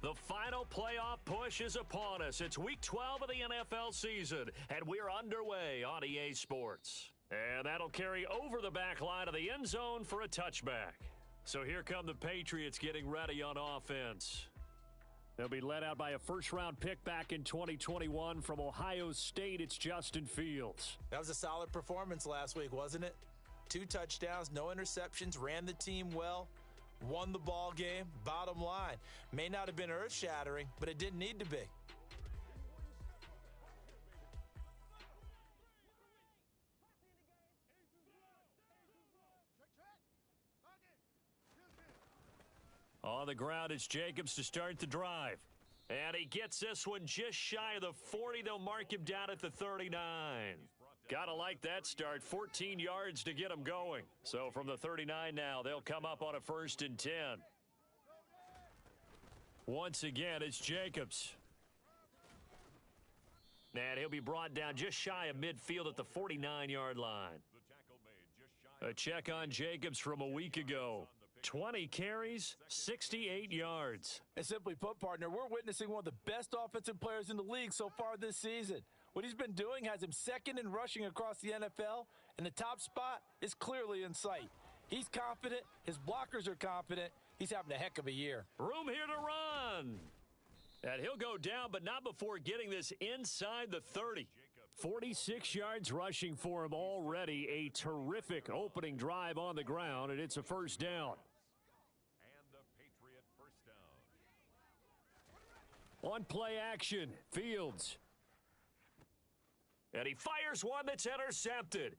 The final playoff push is upon us. It's Week 12 of the NFL season, and we're underway on EA Sports. And that'll carry over the back line of the end zone for a touchback. So here come the Patriots getting ready on offense. They'll be led out by a first-round pick back in 2021 from Ohio State. It's Justin Fields. That was a solid performance last week, wasn't it? 2 touchdowns, no interceptions, ran the team well, won the ball game. Bottom line, may not have been earth-shattering, but it didn't need to be. On the ground, it's Jacobs to start the drive. And he gets this one just shy of the 40. They'll mark him down at the 39. Gotta like that start. 14 yards to get him going. So from the 39 now, they'll come up on a 1st and 10. Once again, it's Jacobs. And he'll be brought down just shy of midfield at the 49-yard line. A check on Jacobs from a week ago. 20 carries, 68 yards. And simply put, partner, we're witnessing one of the best offensive players in the league so far this season. What he's been doing has him second in rushing across the NFL, and the top spot is clearly in sight. He's confident. His blockers are confident. He's having a heck of a year. Room here to run. And he'll go down, but not before getting this inside the 30. 46 yards rushing for him already. A terrific opening drive on the ground, and it's a 1st down. And a Patriot 1st down. On play action, Fields. And he fires one that's intercepted.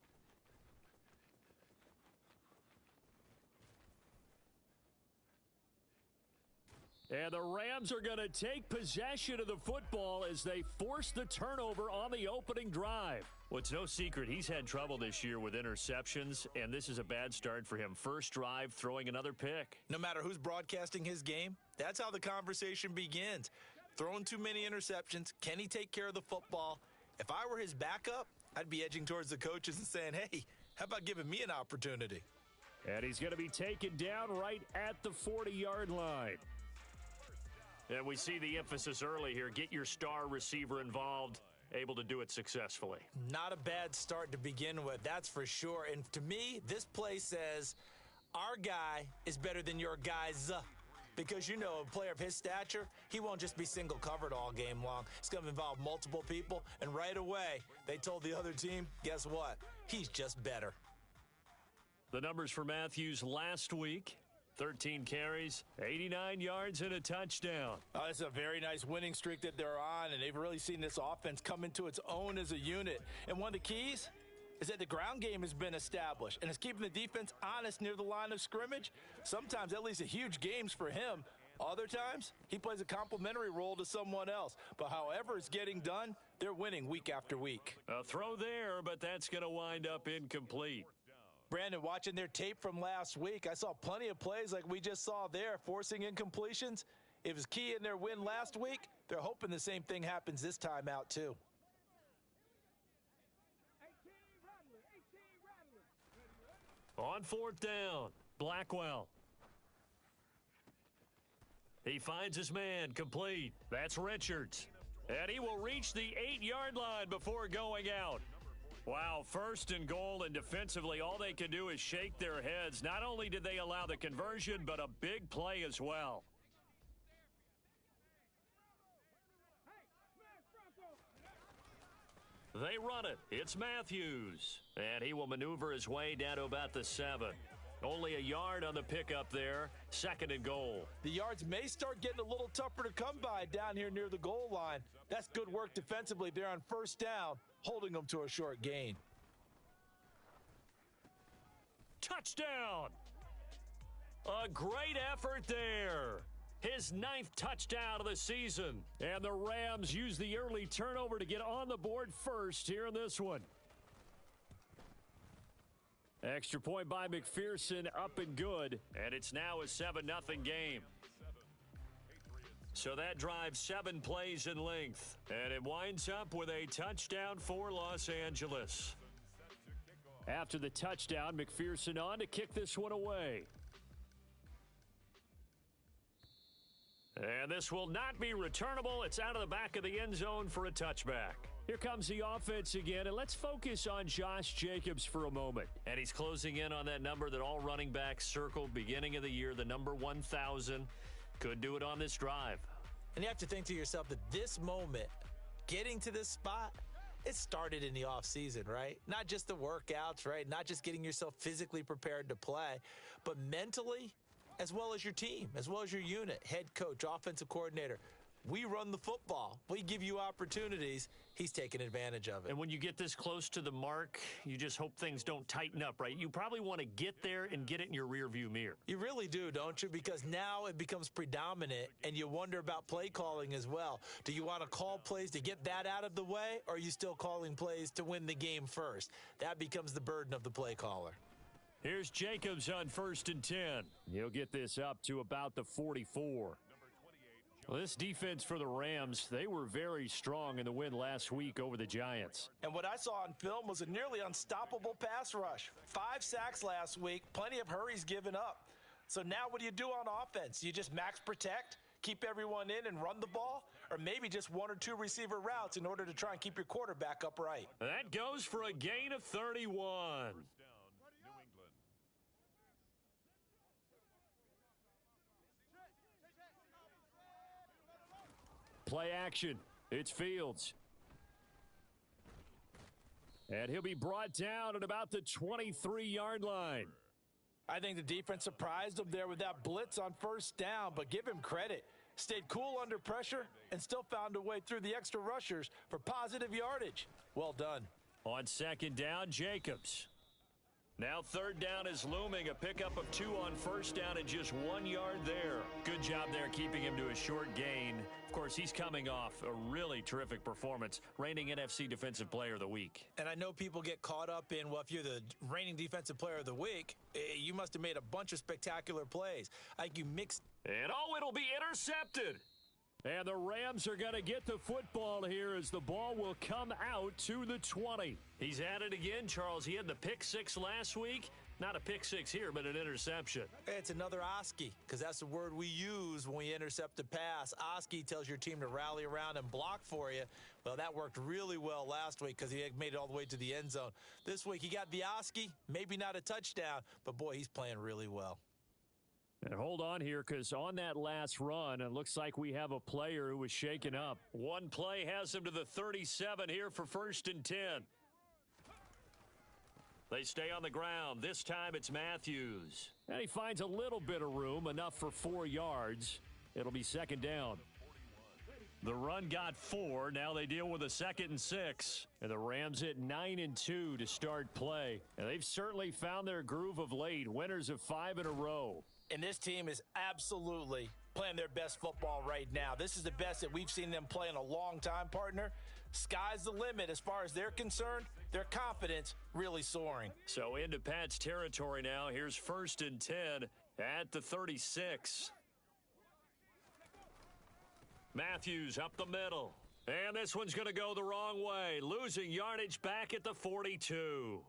And the Rams are going to take possession of the football as they force the turnover on the opening drive. Well, it's no secret he's had trouble this year with interceptions, and this is a bad start for him. First drive, throwing another pick. No matter who's broadcasting his game, that's how the conversation begins. Throwing too many interceptions, can he take care of the football? If I were his backup, I'd be edging towards the coaches and saying, hey, how about giving me an opportunity? And he's going to be taken down right at the 40-yard line. And we see the emphasis early here. Get your star receiver involved, able to do it successfully. Not a bad start to begin with, that's for sure. And to me, this play says our guy is better than your guys. Because, you know, a player of his stature, he won't just be single covered all game long. It's going to involve multiple people. And right away, they told the other team, guess what? He's just better. The numbers for Matthews last week. 13 carries, 89 yards, and a touchdown. It's a very nice winning streak that they're on, and they've really seen this offense come into its own as a unit. And one of the keys is that the ground game has been established, and it's keeping the defense honest near the line of scrimmage. Sometimes that leads to huge games for him. Other times, he plays a complementary role to someone else. But however it's getting done, they're winning week after week. A throw there, but that's going to wind up incomplete. Brandon, watching their tape from last week, I saw plenty of plays like we just saw there, forcing incompletions. It was key in their win last week. They're hoping the same thing happens this time out, too. On 4th down, Blackwell. He finds his man, complete. That's Richards. And he will reach the 8-yard line before going out. Wow, 1st and goal, and defensively, all they can do is shake their heads. Not only did they allow the conversion, but a big play as well. They run it. It's Matthews. And he will maneuver his way down to about the 7. Only a yard on the pickup there. 2nd and goal. The yards may start getting a little tougher to come by down here near the goal line. That's good work defensively there on 1st down, holding them to a short gain. Touchdown! A great effort there. His 9th touchdown of the season. And the Rams use the early turnover to get on the board first here in this one. Extra point by McPherson, up and good. And it's now a 7-0 game. So that drive 7 plays in length. And it winds up with a touchdown for Los Angeles. After the touchdown, McPherson on to kick this one away. And this will not be returnable. It's out of the back of the end zone for a touchback. Here comes the offense again, and let's focus on Josh Jacobs for a moment. And he's closing in on that number that all running backs circled beginning of the year, the number 1,000. Could do it on this drive. And you have to think to yourself that this moment, getting to this spot, it started in the offseason, right? Not just the workouts, right? Not just getting yourself physically prepared to play, but mentally, as well as your team, as well as your unit, head coach, offensive coordinator. We run the football. We give you opportunities. He's taking advantage of it. And when you get this close to the mark, you just hope things don't tighten up, right? You probably want to get there and get it in your rearview mirror. You really do, don't you? Because now it becomes predominant, and you wonder about play calling as well. Do you want to call plays to get that out of the way, or are you still calling plays to win the game first? That becomes the burden of the play caller. Here's Jacobs on 1st and 10. He'll get this up to about the 44. Well, this defense for the Rams, they were very strong in the win last week over the Giants. And what I saw on film was a nearly unstoppable pass rush. 5 sacks last week, plenty of hurries given up. So now what do you do on offense? You just max protect, keep everyone in and run the ball? Or maybe just 1 or 2 receiver routes in order to try and keep your quarterback upright? That goes for a gain of 31. Play action. It's Fields. And he'll be brought down at about the 23-yard line. I think the defense surprised him there with that blitz on 1st down, but give him credit. Stayed cool under pressure and still found a way through the extra rushers for positive yardage. Well done. On 2nd down, Jacobs. Now 3rd down is looming. A pickup of 2 on 1st down and just 1 yard there. Good job there keeping him to a short gain. Of course, he's coming off a really terrific performance, reigning NFC Defensive Player of the Week. And I know people get caught up in, well, if you're the reigning Defensive Player of the Week, you must have made a bunch of spectacular plays. I think you mixed. And it'll be intercepted. And the Rams are going to get the football here as the ball will come out to the 20. He's at it again, Charles. He had the pick 6 last week. Not a pick 6 here, but an interception. It's another Oski, because that's the word we use when we intercept a pass. Oski tells your team to rally around and block for you. Well, that worked really well last week because he made it all the way to the end zone. This week, he got the Oski, maybe not a touchdown, but, boy, he's playing really well. And hold on here, because on that last run, it looks like we have a player who was shaken up. One play has him to the 37 here for 1st and 10. They stay on the ground. This time it's Matthews. And he finds a little bit of room, enough for 4 yards. It'll be 2nd down. The run got 4. Now they deal with a 2nd and 6. And the Rams at 9-2 to start play. And they've certainly found their groove of late. Winners of 5 in a row. And this team is absolutely playing their best football right now. This is the best that we've seen them play in a long time, partner. Sky's the limit as far as they're concerned. Their confidence really soaring. So into Pat's territory now. Here's 1st and 10 at the 36. Matthews up the middle. And this one's going to go the wrong way. Losing yardage back at the 42.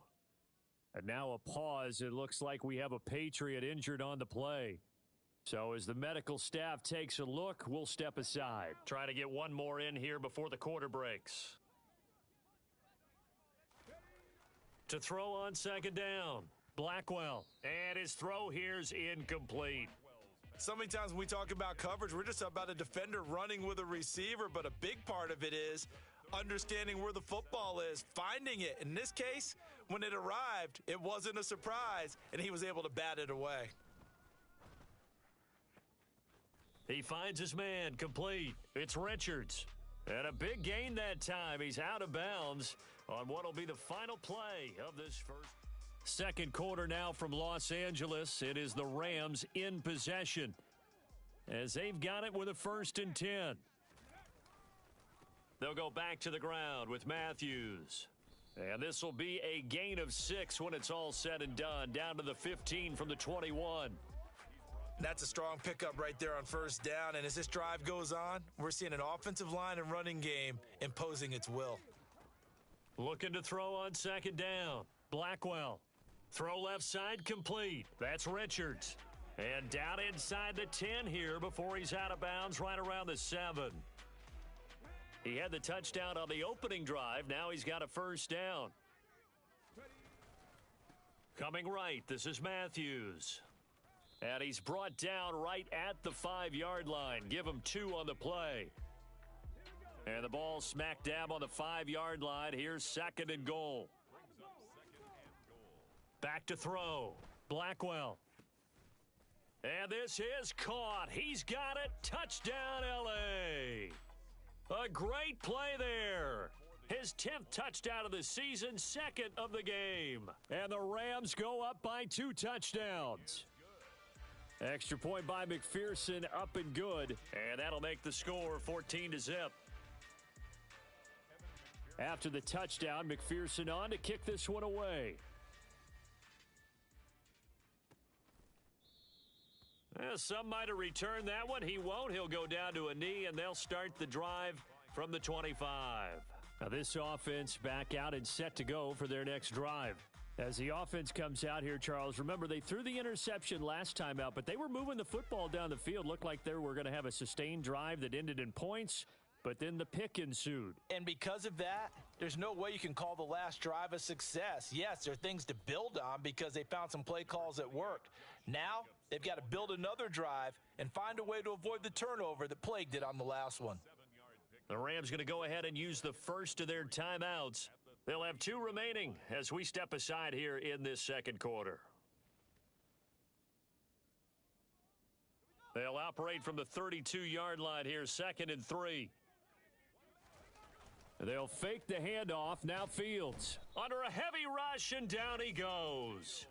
And now a pause. It looks like we have a Patriot injured on the play. So as the medical staff takes a look, we'll step aside. Try to get one more in here before the quarter breaks. To throw on 2nd down, Blackwell. And his throw here's incomplete. So many times when we talk about coverage, we're just about a defender running with a receiver, but a big part of it is understanding where the football is, finding it. In this case, when it arrived, it wasn't a surprise, and he was able to bat it away. He finds his man, complete. It's Richards. And a big gain that time. He's out of bounds on what will be the final play of this first. 2nd quarter now from Los Angeles. It is the Rams in possession as they've got it with a 1st and 10. They'll go back to the ground with Matthews. And this will be a gain of 6 when it's all said and done. Down to the 15 from the 21. That's a strong pickup right there on 1st down. And as this drive goes on, we're seeing an offensive line and running game imposing its will. Looking to throw on 2nd down. Blackwell. Throw left side complete. That's Richards. And down inside the 10 here before he's out of bounds right around the 7. He had the touchdown on the opening drive. Now he's got a first down. Coming right, this is Matthews. And he's brought down right at the 5-yard line. Give him 2 on the play. And the ball smack dab on the 5-yard line. Here's 2nd and goal. Back to throw. Blackwell. And this is caught. He's got it. Touchdown, L.A. A great play there. His 10th touchdown of the season, 2nd of the game. And the Rams go up by 2 touchdowns. Extra point by McPherson, up and good. And that'll make the score 14-0. After the touchdown, McPherson on to kick this one away. Some might have returned that one. He won't. He'll go down to a knee, and they'll start the drive from the 25. Now this offense back out and set to go for their next drive. As the offense comes out here, Charles, remember they threw the interception last time out, but they were moving the football down the field. Looked like they were going to have a sustained drive that ended in points, but then the pick ensued. And because of that, there's no way you can call the last drive a success. Yes, there are things to build on because they found some play calls that worked. Now, they've got to build another drive and find a way to avoid the turnover that plagued it on the last one. The Rams going to go ahead and use the first of their timeouts. They'll have 2 remaining as we step aside here in this second quarter. They'll operate from the 32-yard line here, 2nd and 3. They'll fake the handoff. Now Fields under a heavy rush, and down he goes.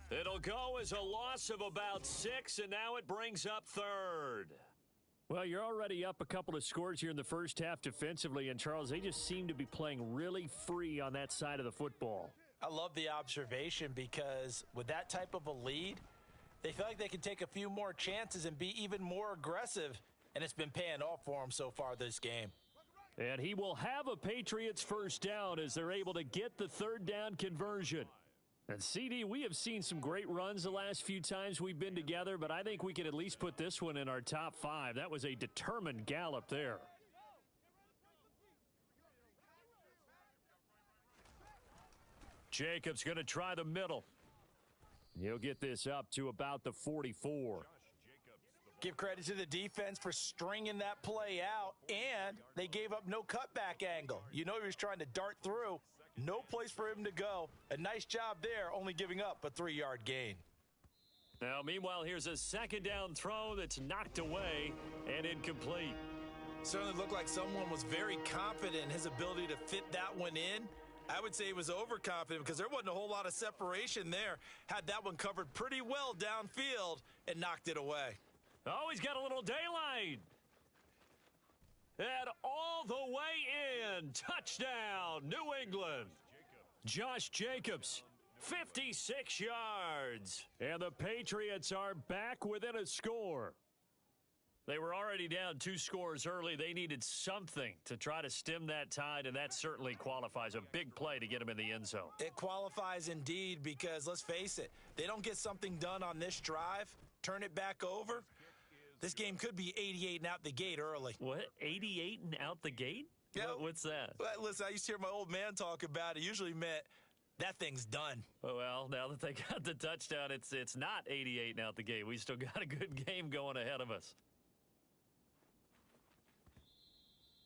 It'll go as a loss of about 6, and now it brings up 3rd. Well, you're already up a couple of scores here in the first half defensively, and Charles, they just seem to be playing really free on that side of the football. I love the observation because with that type of a lead, they feel like they can take a few more chances and be even more aggressive, and it's been paying off for them so far this game. And he will have a Patriots first down as they're able to get the 3rd down conversion. And CD, we have seen some great runs the last few times we've been together, but I think we can at least put this one in our top 5. That was a determined gallop there. Jacobs going to try the middle. He'll get this up to about the 44. Give credit to the defense for stringing that play out, and they gave up no cutback angle. You know he was trying to dart through. No place for him to go. A nice job there, only giving up a 3-yard gain. Now, meanwhile, here's a 2nd down throw that's knocked away and incomplete. Certainly looked like someone was very confident in his ability to fit that one in. I would say he was overconfident because there wasn't a whole lot of separation there. Had that one covered pretty well downfield and knocked it away. Oh, he's got a little daylight. And all the way in. Touchdown, New England. Josh Jacobs, 56 yards. And the Patriots are back within a score. They were already down 2 scores early. They needed something to try to stem that tide, and that certainly qualifies. A big play to get them in the end zone. It qualifies indeed because, let's face it, they don't get something done on this drive, turn it back over. This game could be 88 and out the gate early. What? 88 and out the gate? Yeah. What's that? Well, listen, I used to hear my old man talk about it. Usually meant that thing's done. Well, now that they got the touchdown, it's not 88 and out the gate. We still got a good game going ahead of us.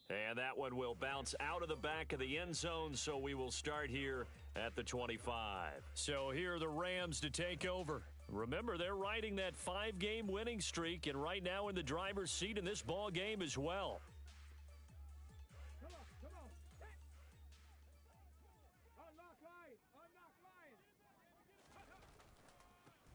And that one will bounce out of the back of the end zone, so we will start here at the 25. So here are the Rams to take over. Remember, they're riding that 5-game winning streak, and right now in the driver's seat in this ball game as well.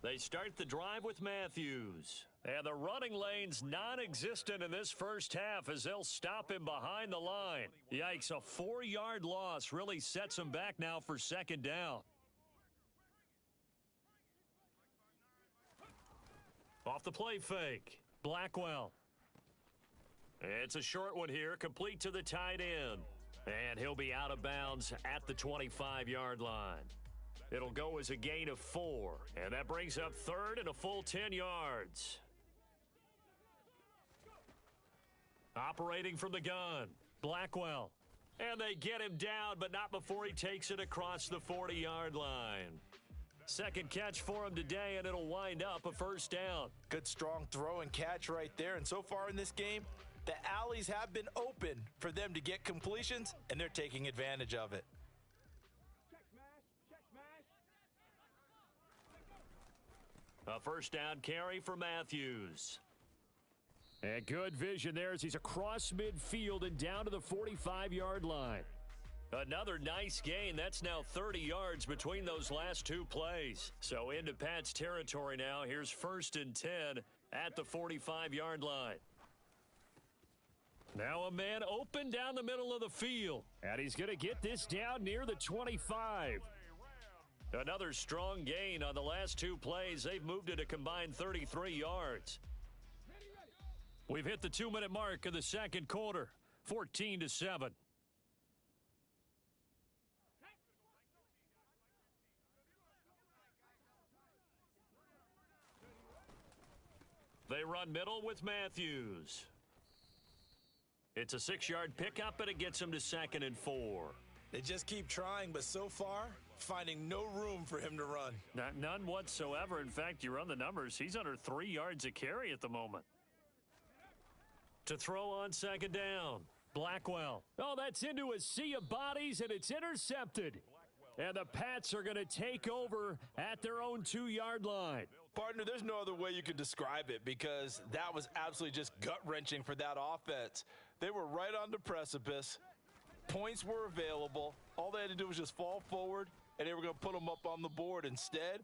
They start the drive with Matthews. And the running lane's non-existent in this first half as they'll stop him behind the line. Yikes, a 4-yard loss really sets him back now for 2nd down. Off the play fake, Blackwell. It's a short one here, complete to the tight end. And he'll be out of bounds at the 25-yard line. It'll go as a gain of 4, and that brings up third and a full 10 yards. Operating from the gun, Blackwell. And they get him down, but not before he takes it across the 40-yard line. Second catch for him today, and it'll wind up a first down. Good, strong throw and catch right there. And so far in this game, the alleys have been open for them to get completions, and they're taking advantage of it. A first down carry for Matthews. And good vision there as he's across midfield and down to the 45-yard line. Another nice gain. That's now 30 yards between those last two plays. So into Pat's territory now. Here's first and 10 at the 45-yard line. Now a man open down the middle of the field. And he's going to get this down near the 25. Another strong gain on the last two plays. They've moved it a combined 33 yards. We've hit the 2-minute mark of the second quarter. 14-7. They run middle with Matthews. It's a 6-yard pickup, and it gets him to 2nd and 4. They just keep trying, but so far, finding no room for him to run. None whatsoever. In fact, you run the numbers. He's under 3 yards a carry at the moment. To throw on second down, Blackwell. Oh, that's into a sea of bodies, and it's intercepted. And the Pats are going to take over at their own 2-yard line. Partner, there's no other way you could describe it because that was absolutely just gut-wrenching for that offense. They were right on the precipice. Points were available. All they had to do was just fall forward, and they were going to put them up on the board. Instead,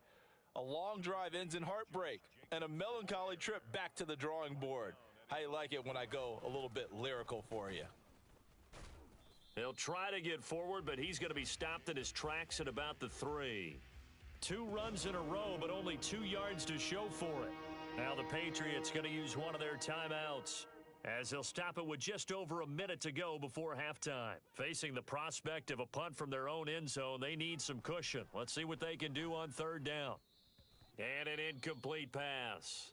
a long drive ends in heartbreak and a melancholy trip back to the drawing board. How you like it when I go a little bit lyrical for you? He'll try to get forward, but he's going to be stopped in his tracks at about the 3. 2 runs in a row, but only 2 yards to show for it. Now the Patriots going to use one of their timeouts as they'll stop it with just over a minute to go before halftime. Facing the prospect of a punt from their own end zone, they need some cushion. Let's see what they can do on third down. And an incomplete pass.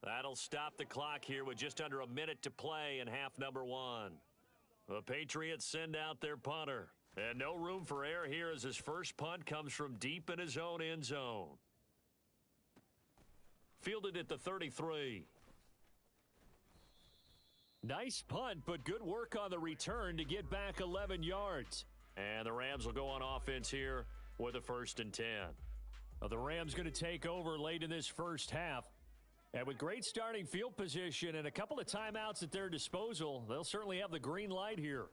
That'll stop the clock here with just under a minute to play in half number 1. The Patriots send out their punter. And no room for error here as his first punt comes from deep in his own end zone. Fielded at the 33. Nice punt, but good work on the return to get back 11 yards. And the Rams will go on offense here with a 1st and 10. Well, the Rams going to take over late in this first half. And with great starting field position and a couple of timeouts at their disposal, they'll certainly have the green light here.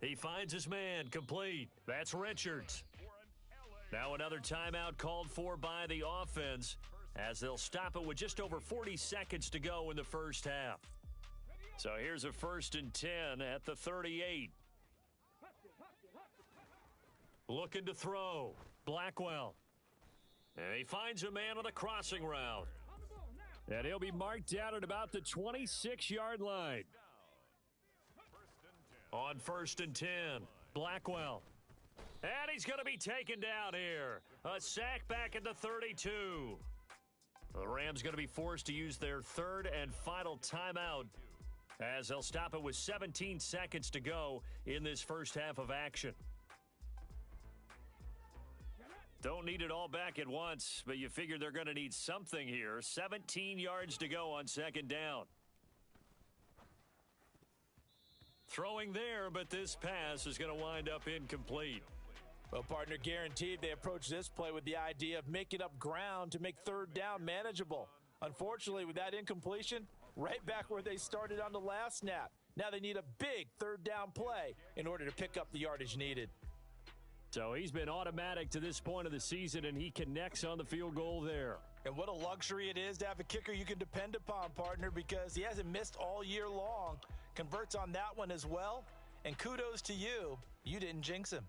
He finds his man, complete. That's Richards. Now another timeout called for by the offense as they'll stop it with just over 40 seconds to go in the first half. So here's a 1st and 10 at the 38. Looking to throw. Blackwell. And he finds a man on the crossing route. And he'll be marked down at about the 26-yard line. On 1st and 10, Blackwell. And he's going to be taken down here. A sack back at the 32. The Rams going to be forced to use their 3rd and final timeout as they'll stop it with 17 seconds to go in this first half of action. Don't need it all back at once, but you figure they're going to need something here. 17 yards to go on second down. Throwing there, but this pass is going to wind up incomplete. Well, partner, guaranteed they approach this play with the idea of making up ground to make third down manageable. Unfortunately, with that incompletion, right back where they started on the last snap. Now they need a big third down play in order to pick up the yardage needed. So he's been automatic to this point of the season, and he connects on the field goal there. And what a luxury it is to have a kicker you can depend upon, partner, because he hasn't missed all year long. Converts on that one as well. And kudos to you. You didn't jinx him.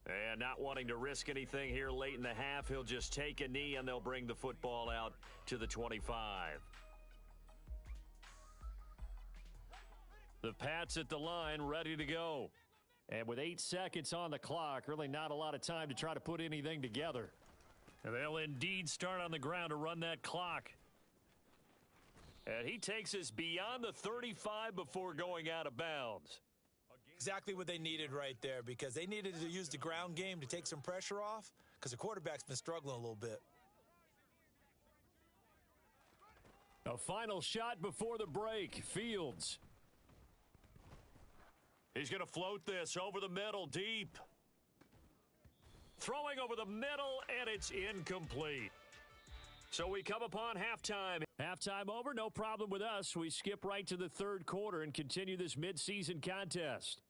And not wanting to risk anything here late in the half, he'll just take a knee and they'll bring the football out to the 25. The Pats at the line, ready to go. And with 8 seconds on the clock, really not a lot of time to try to put anything together. And they'll indeed start on the ground to run that clock. And he takes us beyond the 35 before going out of bounds. Exactly what they needed right there, because they needed to use the ground game to take some pressure off, because the quarterback's been struggling a little bit. A final shot before the break. Fields. He's going to float this over the middle, deep. Throwing over the middle, and it's incomplete. So we come upon halftime. Halftime over, no problem with us. We skip right to the third quarter and continue this midseason contest.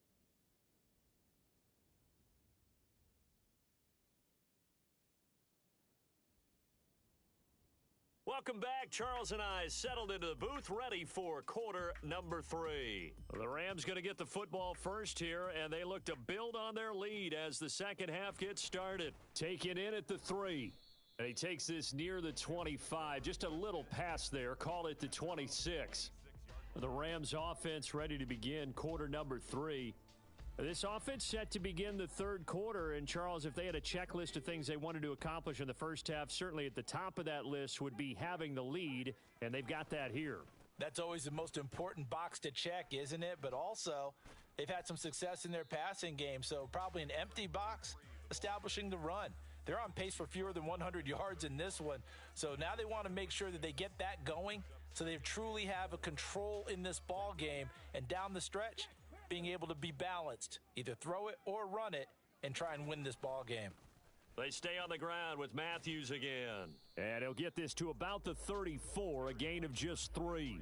Welcome back. Charles and I settled into the booth, ready for quarter number 3. The Rams going to get the football first here, and they look to build on their lead as the second half gets started. Taken in at the 3. And he takes this near the 25. Just a little pass there. Call it the 26. The Rams offense ready to begin quarter number 3. This offense set to begin the third quarter. And, Charles, if they had a checklist of things they wanted to accomplish in the first half, certainly at the top of that list would be having the lead, and they've got that here. That's always the most important box to check, isn't it? But also, they've had some success in their passing game, so probably an empty box establishing the run. They're on pace for fewer than 100 yards in this one, so now they want to make sure that they get that going so they truly have a control in this ball game, and down the stretch, being able to be balanced, either throw it or run it, and try and win this ball game. They stay on the ground with Matthews again. And he'll get this to about the 34, a gain of just 3.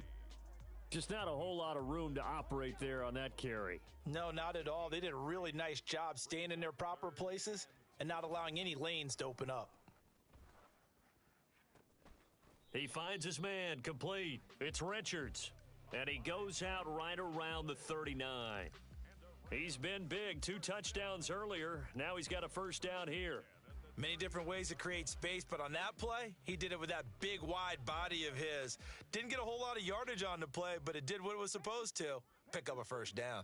Just not a whole lot of room to operate there on that carry. No, not at all. They did a really nice job staying in their proper places and not allowing any lanes to open up. He finds his man, complete. It's Richards. And he goes out right around the 39. He's been big, 2 touchdowns earlier. Now he's got a first down here. Many different ways to create space, but on that play, he did it with that big, wide body of his. Didn't get a whole lot of yardage on the play, but it did what it was supposed to, pick up a first down.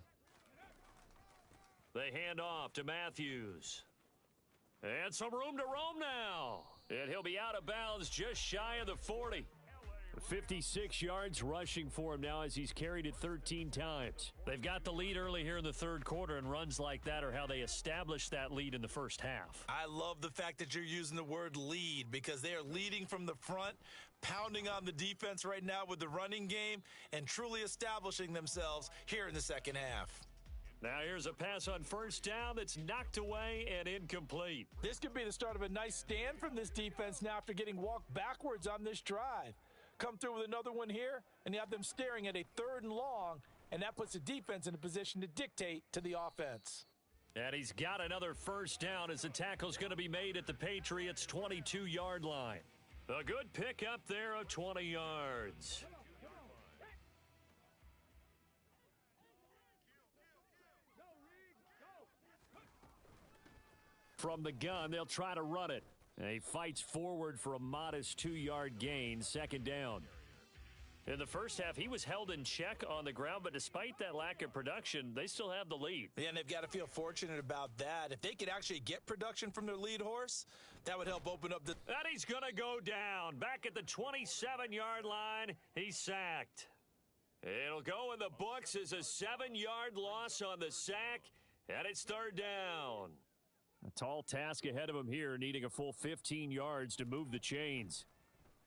They hand off to Matthews. And some room to roam now. And he'll be out of bounds just shy of the 40. 56 yards rushing for him now as he's carried it 13 times. They've got the lead early here in the third quarter, and runs like that are how they established that lead in the first half. I love the fact that you're using the word lead, because they are leading from the front, pounding on the defense right now with the running game, and truly establishing themselves here in the second half. Now here's a pass on first down that's knocked away and incomplete. This could be the start of a nice stand from this defense now after getting walked backwards on this drive. Come through with another one here, and you have them staring at a 3rd and long, and that puts the defense in a position to dictate to the offense. And he's got another first down as the tackle's going to be made at the Patriots' 22-yard line. A good pickup there of 20 yards. From the gun, they'll try to run it. And he fights forward for a modest 2-yard gain, second down. In the first half, he was held in check on the ground, but despite that lack of production, they still have the lead. Yeah, and they've got to feel fortunate about that. If they could actually get production from their lead horse, that would help open up the... And he's going to go down. Back at the 27-yard line, he's sacked. It'll go in the books as a 7-yard loss on the sack, and it's 3rd down. A tall task ahead of him here, needing a full 15 yards to move the chains.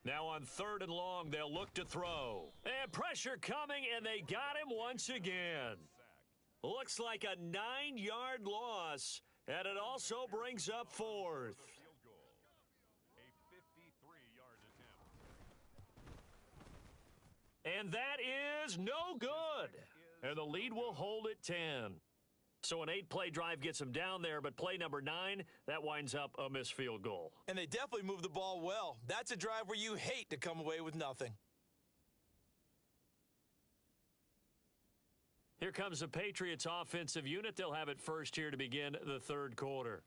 Now on 3rd and long, they'll look to throw. And pressure coming, and they got him once again. Looks like a 9-yard loss, and it also brings up 4th. And that is no good. And the lead will hold at 10. So an 8-play drive gets them down there, but play number 9, that winds up a missed field goal. And they definitely moved the ball well. That's a drive where you hate to come away with nothing. Here comes the Patriots offensive unit. They'll have it first here to begin the third quarter.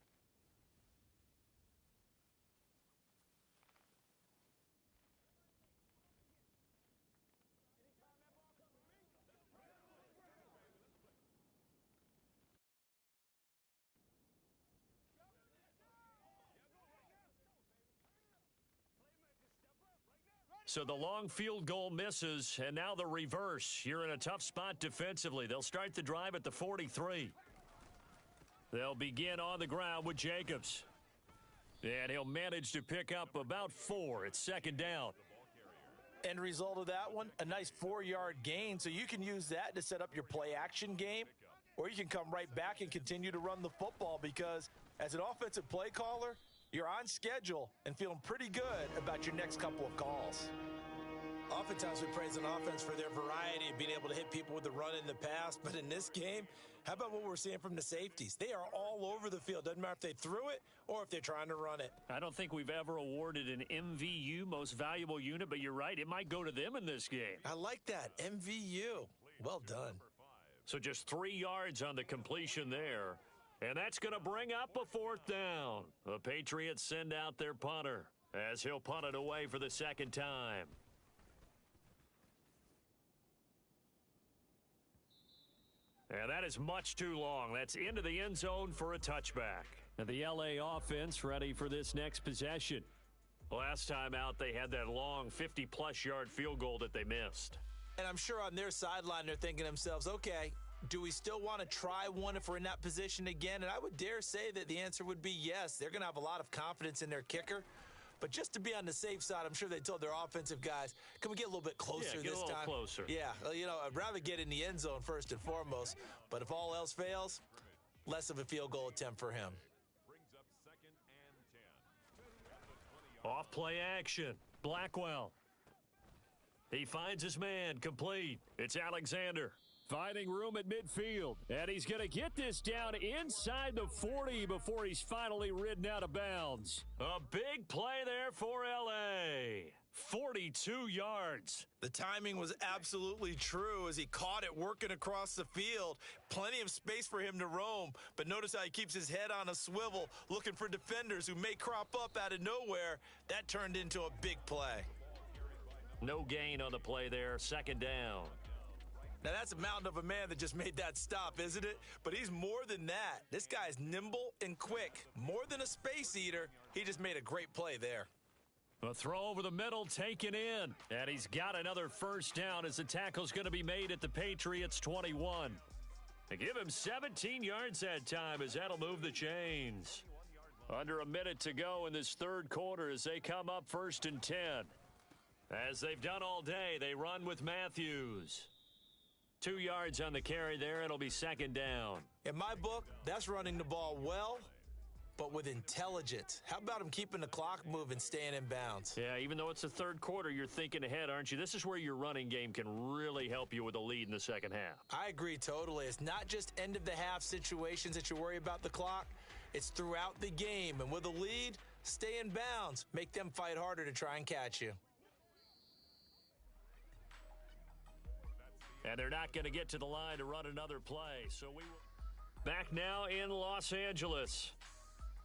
So the long field goal misses, and now the reverse. You're in a tough spot defensively. They'll start the drive at the 43. They'll begin on the ground with Jacobs. And he'll manage to pick up about 4. It's second down. End result of that one, a nice 4-yard gain. So you can use that to set up your play action game, or you can come right back and continue to run the football because as an offensive play caller, you're on schedule and feeling pretty good about your next couple of calls. Oftentimes we praise an offense for their variety of being able to hit people with the run in the past. But in this game, how about what we're seeing from the safeties? They are all over the field. Doesn't matter if they threw it or if they're trying to run it. I don't think we've ever awarded an MVU, most valuable unit, but you're right. It might go to them in this game. I like that. MVU. Well done. So just 3 yards on the completion there. And that's going to bring up a 4th down. The Patriots send out their punter as he'll punt it away for the second time. And that is much too long. That's into the end zone for a touchback. And the LA offense ready for this next possession. Last time out, they had that long 50-plus yard field goal that they missed. And I'm sure on their sideline they're thinking to themselves, okay, do we still want to try one if we're in that position again? And I would dare say that the answer would be yes. They're going to have a lot of confidence in their kicker. But just to be on the safe side, I'm sure they told their offensive guys, can we get a little bit closer this time? Yeah, get a little closer. Yeah, you know, I'd rather get in the end zone first and foremost. But if all else fails, less of a field goal attempt for him. Brings up 2nd and 10. Off play action. Blackwell. He finds his man. Complete. It's Alexander. Finding room at midfield. And he's going to get this down inside the 40 before he's finally ridden out of bounds. A big play there for L.A. 42 yards. The timing was absolutely true as he caught it working across the field. Plenty of space for him to roam. But notice how he keeps his head on a swivel looking for defenders who may crop up out of nowhere. That turned into a big play. No gain on the play there. Second down. Now, that's a mountain of a man that just made that stop, isn't it? But he's more than that. This guy's nimble and quick. More than a space eater. He just made a great play there. A throw over the middle taken in. And he's got another first down as the tackle's going to be made at the Patriots 21. They give him 17 yards that time as that'll move the chains. Under a minute to go in this third quarter as they come up 1st and 10. As they've done all day, they run with Matthews. 2 yards on the carry there. It'll be second down. In my book, that's running the ball well, but with intelligence. How about him keeping the clock moving, staying in bounds? Yeah, even though it's the third quarter, you're thinking ahead, aren't you? This is where your running game can really help you with a lead in the second half. I agree totally. It's not just end-of-the-half situations that you worry about the clock. It's throughout the game. And with a lead, stay in bounds. Make them fight harder to try and catch you. And they're not going to get to the line to run another play. So we back now in Los Angeles.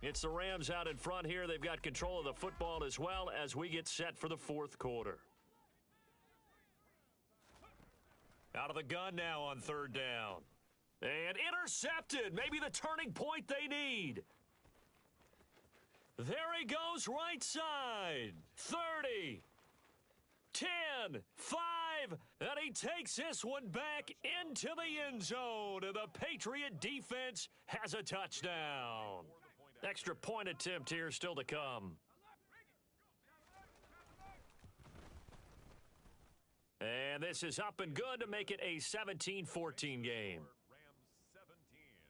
It's the Rams out in front here. They've got control of the football as well as we get set for the fourth quarter. Out of the gun now on 3rd down. And intercepted. Maybe the turning point they need. There he goes right side. 30. 10, 5, and he takes this one back into the end zone. And the Patriot defense has a touchdown. Extra point attempt here still to come. And this is up and good to make it a 17-14 game.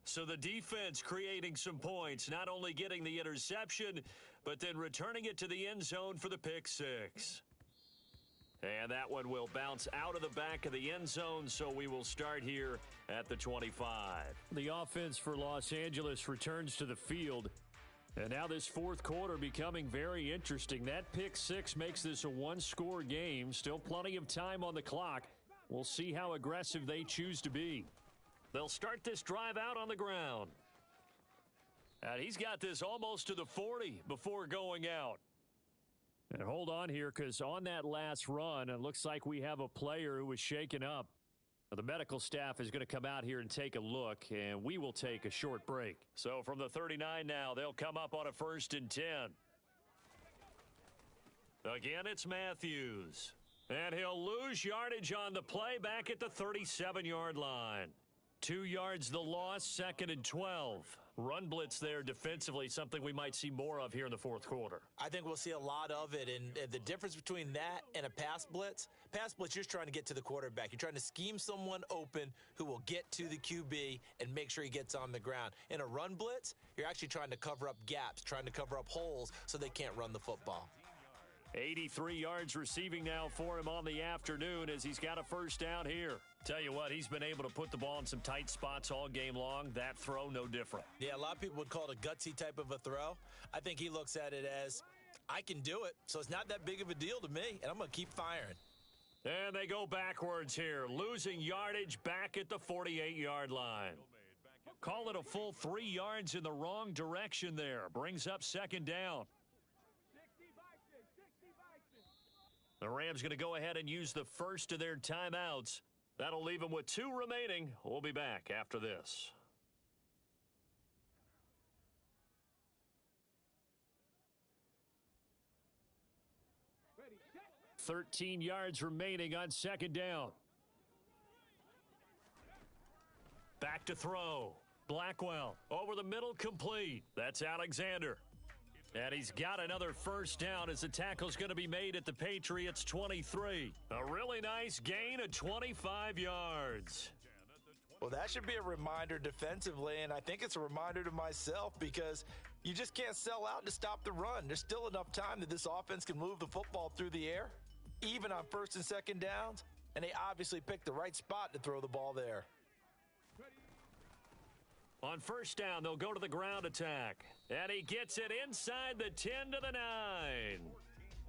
So the defense creating some points, not only getting the interception, but then returning it to the end zone for the pick six. And that one will bounce out of the back of the end zone, so we will start here at the 25. The offense for Los Angeles returns to the field. And now this fourth quarter becoming very interesting. That pick six makes this a one-score game. Still plenty of time on the clock. We'll see how aggressive they choose to be. They'll start this drive out on the ground. And he's got this almost to the 40 before going out. And hold on here, because on that last run, it looks like we have a player who was shaken up. The medical staff is going to come out here and take a look, and we will take a short break. So from the 39 now, they'll come up on a 1st and 10. Again, it's Matthews. And he'll lose yardage on the play back at the 37-yard line. 2 yards the loss, 2nd and 12. Run blitz there defensively, something we might see more of here in the fourth quarter. I think we'll see a lot of it, and the difference between that and a pass blitz, you're just trying to get to the quarterback. You're trying to scheme someone open who will get to the QB and make sure he gets on the ground. In a run blitz, you're actually trying to cover up gaps, trying to cover up holes so they can't run the football. 83 yards receiving now for him on the afternoon as he's got a first down here. Tell you what, he's been able to put the ball in some tight spots all game long. That throw, no different. Yeah, a lot of people would call it a gutsy type of a throw. I think he looks at it as, I can do it, so it's not that big of a deal to me, and I'm going to keep firing. And they go backwards here, losing yardage back at the 48-yard line. Call it a full 3 yards in the wrong direction there. Brings up 2nd down. The Rams going to go ahead and use the first of their timeouts. That'll leave them with 2 remaining. We'll be back after this. 13 yards remaining on 2nd down. Back to throw. Blackwell over the middle, complete. That's Alexander. And he's got another first down as the tackle's going to be made at the Patriots' 23. A really nice gain of 25 yards. Well, that should be a reminder defensively, and I think it's a reminder to myself because you just can't sell out to stop the run. There's still enough time that this offense can move the football through the air, even on 1st and 2nd downs, and they obviously picked the right spot to throw the ball there. On 1st down, they'll go to the ground attack. And he gets it inside the 10 to the 9.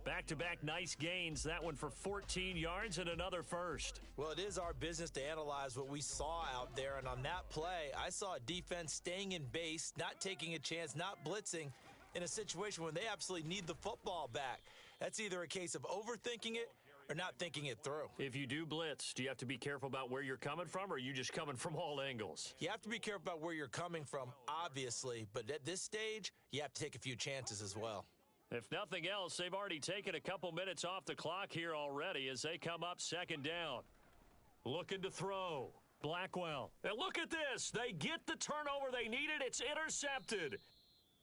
Back-to-back nice gains. That one for 14 yards and another first. Well, it is our business to analyze what we saw out there. And on that play, I saw a defense staying in base, not taking a chance, not blitzing in a situation when they absolutely need the football back. That's either a case of overthinking it or not thinking it through. If you do blitz, do you have to be careful about where you're coming from, or are you just coming from all angles? You have to be careful about where you're coming from, obviously, but at this stage, you have to take a few chances as well. If nothing else, they've already taken a couple minutes off the clock here already as they come up 2nd down. Looking to throw. Blackwell. And look at this. They get the turnover they needed. It's intercepted.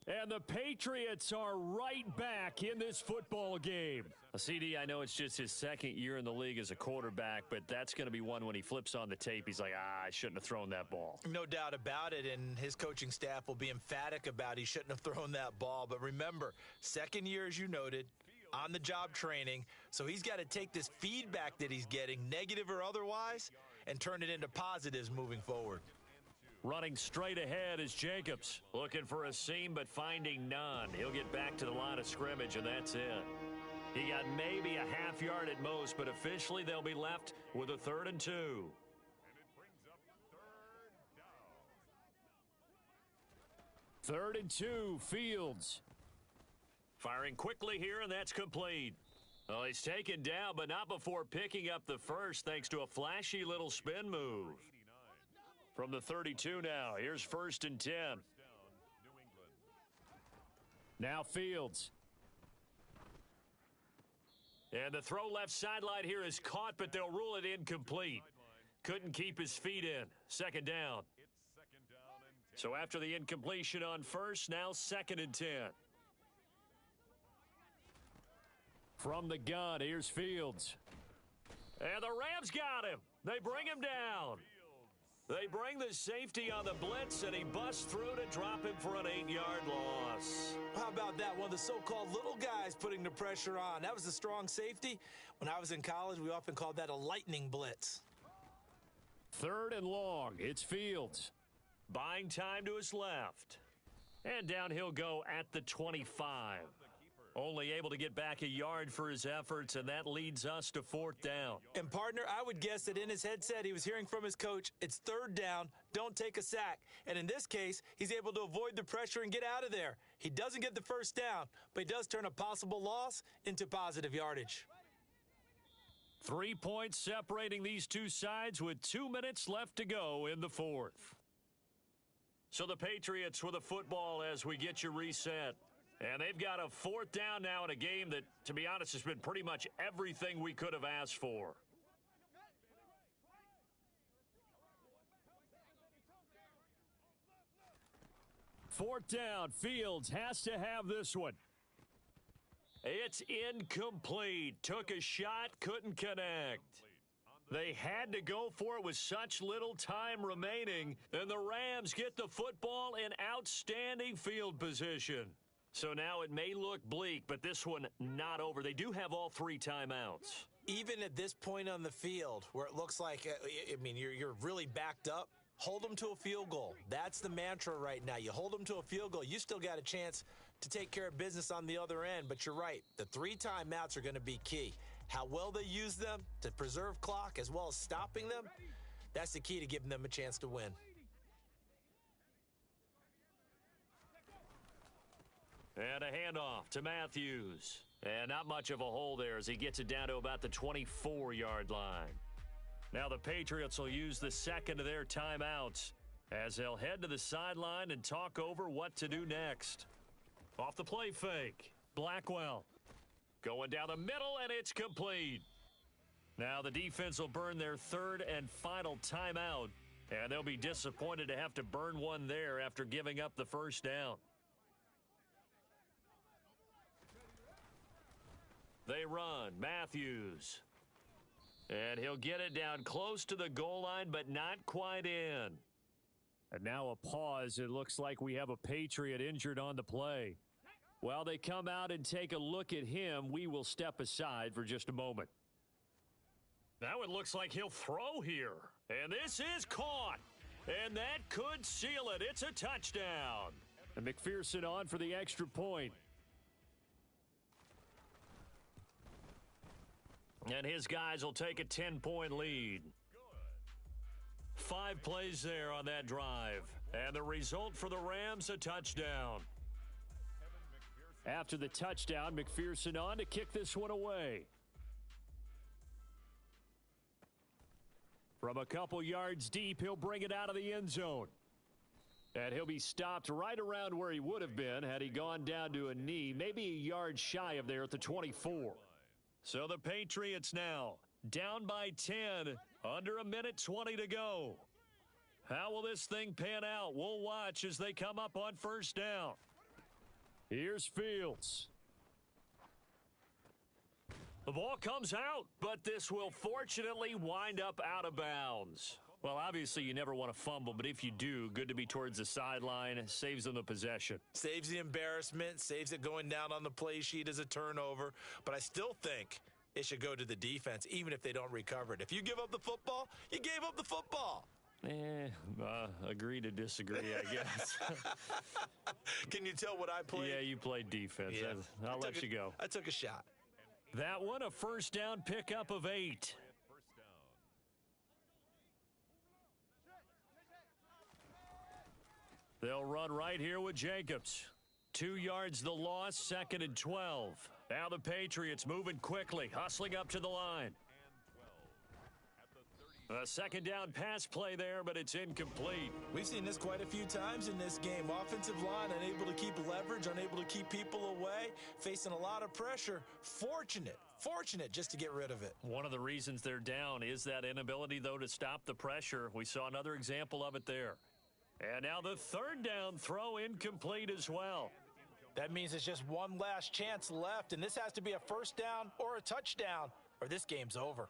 And the Patriots are right back in this football game. CD, I know it's just his 2nd year in the league as a quarterback, but that's going to be one when he flips on the tape, he's like, I shouldn't have thrown that ball. No doubt about it, and his coaching staff will be emphatic about he shouldn't have thrown that ball. But remember, 2nd year, as you noted, on-the-job training, so he's got to take this feedback that he's getting, negative or otherwise, and turn it into positives moving forward. Running straight ahead is Jacobs. Looking for a seam, but finding none. He'll get back to the line of scrimmage, and that's it. He got maybe a half yard at most, but officially they'll be left with a 3rd and 2. And it brings up 3rd down. 3rd and 2, Fields. Firing quickly here, and that's complete. Well, he's taken down, but not before picking up the first, thanks to a flashy little spin move. From the 32 now, here's 1st and 10. Now Fields. And the throw left sideline here is caught, but they'll rule it incomplete. Couldn't keep his feet in. 2nd down. So after the incompletion on 1st, now 2nd and 10. From the gun, here's Fields. And the Rams got him. They bring him down. They bring the safety on the blitz, and he busts through to drop him for an 8-yard loss. How about that? One of the so-called little guys putting the pressure on. That was a strong safety. When I was in college, we often called that a lightning blitz. 3rd and long. It's Fields. Buying time to his left. And down he'll go at the 25. Only able to get back a yard for his efforts, and that leads us to 4th down. And, partner, I would guess that in his headset he was hearing from his coach, it's 3rd down, don't take a sack. And in this case, he's able to avoid the pressure and get out of there. He doesn't get the first down, but he does turn a possible loss into positive yardage. 3 points separating these two sides with 2 minutes left to go in the 4th. So the Patriots with a football as we get you reset. And they've got a fourth down now in a game that, to be honest, has been pretty much everything we could have asked for. Fourth down. Fields has to have this one. It's incomplete. Took a shot, couldn't connect. They had to go for it with such little time remaining, and the Rams get the football in outstanding field position. So now it may look bleak, but this one not over. They do have all 3 timeouts. Even at this point on the field, where it looks like, you're really backed up, hold them to a field goal. That's the mantra right now. You hold them to a field goal. You still got a chance to take care of business on the other end, but you're right. The 3 timeouts are going to be key. How well they use them to preserve clock as well as stopping them, that's the key to giving them a chance to win. And a handoff to Matthews. And not much of a hole there as he gets it down to about the 24-yard line. Now the Patriots will use the second of their timeouts as they'll head to the sideline and talk over what to do next. Off the play fake, Blackwell. Going down the middle, and it's complete. Now the defense will burn their 3rd and final timeout, and they'll be disappointed to have to burn one there after giving up the first down. They run, Matthews. And he'll get it down close to the goal line, but not quite in. And now a pause. It looks like we have a Patriot injured on the play. While they come out and take a look at him, we will step aside for just a moment. Now it looks like he'll throw here. And this is caught. And that could seal it. It's a touchdown. And McPherson on for the extra point. And his guys will take a 10-point lead. 5 plays there on that drive. And the result for the Rams, a touchdown. After the touchdown, McPherson on to kick this one away. From a couple yards deep, he'll bring it out of the end zone. And he'll be stopped right around where he would have been had he gone down to a knee, maybe a yard shy of there at the 24. So the Patriots now down by 10, under a minute 20 to go. How will this thing pan out? We'll watch as they come up on first down. Here's Fields. The ball comes out, but this will fortunately wind up out of bounds. Well, obviously you never want to fumble, but if you do, good to be towards the sideline. Saves them the possession. Saves the embarrassment, saves it going down on the play sheet as a turnover. But I still think it should go to the defense, even if they don't recover it. If you give up the football, you gave up the football. Agree to disagree, I guess. Can you tell what I played? Yeah, you played defense. Yeah. I'll let you go. I took a shot. That one, a first down pickup of 8. They'll run right here with Jacobs. 2 yards the loss, 2nd and 12. Now the Patriots moving quickly, hustling up to the line. A second down pass play there, but it's incomplete. We've seen this quite a few times in this game. Offensive line unable to keep leverage, unable to keep people away, facing a lot of pressure. Fortunate just to get rid of it. One of the reasons they're down is that inability, though, to stop the pressure. We saw another example of it there. And now the third down throw incomplete as well. That means it's just one last chance left, and this has to be a first down or a touchdown, or this game's over.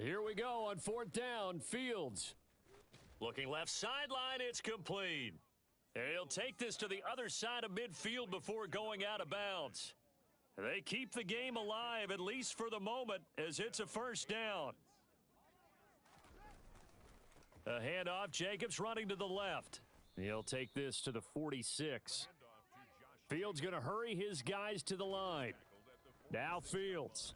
Here we go on fourth down. Fields. Looking left sideline, it's complete. And he'll take this to the other side of midfield before going out of bounds. They keep the game alive, at least for the moment, as it's a first down. A handoff, Jacobs running to the left. He'll take this to the 46. Fields going to hurry his guys to the line. Now Fields.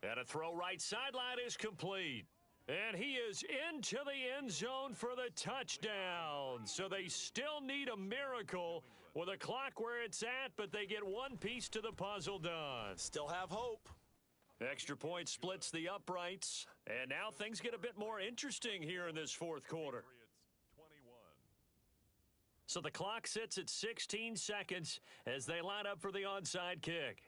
And a throw right sideline is complete. And he is into the end zone for the touchdown. So they still need a miracle with a clock where it's at, but they get one piece to the puzzle done. Still have hope. Extra point splits the uprights. And now things get a bit more interesting here in this fourth quarter. Patriots 21. So the clock sits at 16 seconds as they line up for the onside kick.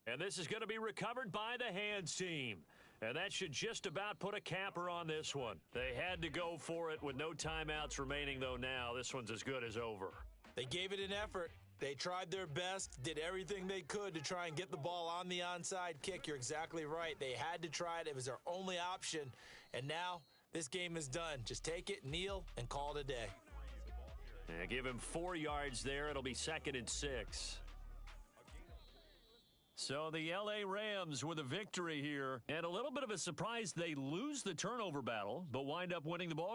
And this is going to be recovered by the hands team. And that should just about put a capper on this one. They had to go for it with no timeouts remaining, though now this one's as good as over. They gave it an effort. They tried their best, did everything they could to try and get the ball on the onside kick. You're exactly right. They had to try it. It was their only option. And now this game is done. Just take it, kneel, and call it a day. Yeah, give him 4 yards there. It'll be 2nd and 6. So the L.A. Rams with a victory here. And a little bit of a surprise, they lose the turnover battle, but wind up winning the ball.